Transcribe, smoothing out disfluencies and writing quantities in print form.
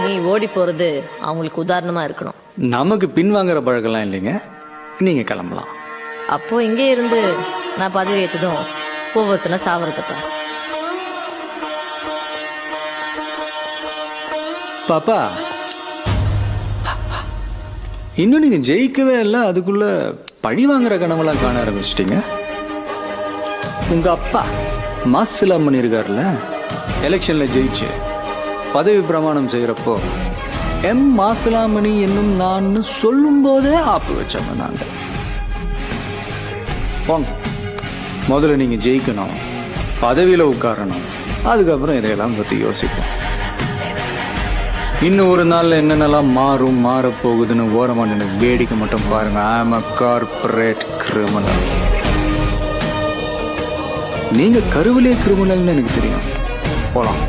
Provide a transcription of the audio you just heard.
நீ ஓடி போறது அவங்களுக்கு உதாரணமா இருக்கணும். நமக்கு பின்வாங்குற பழக்கம்லாம் இல்லைங்க, நீங்க கிளம்பலாம். அப்போ இங்கே இருந்து நான் பதவி ஏற்றதும் ஒவ்வொருத்தனை சாவறதப்பா. பாப்பா, இன்னும் நீங்க ஜெயிக்கவே இல்லை, அதுக்குள்ள பழி வாங்குற கனவெல்லாம் காண ஆரம்பிச்சிட்டீங்க. உங்க அப்பா மாசிலாம் பண்ணியிருக்காருல்ல, எலெக்ஷன்ல ஜெயிச்சு பதவி பிரமாணம் செய்யறப்போ எம் மாசிலாமணி என்னும் நான் சொல்லும் போதே ஆப்பு வச்சவங்க நாங்க. போங்க, முதல்ல நீங்க ஜெயிக்கணும், பதவியில உட்காரணும், அதுக்கப்புறம் இதையெல்லாம் பத்தி யோசிப்போம். இன்னும் ஒரு நாள்ல என்னென்னலாம் மாறப்போகுதுன்னு ஓரமா நின்று வேடிக்கை மட்டும் பாருங்க. I'm a corporate criminal. நீங்க கருவிலே கிரிமினல்னு எனக்கு தெரியும். போலாம்.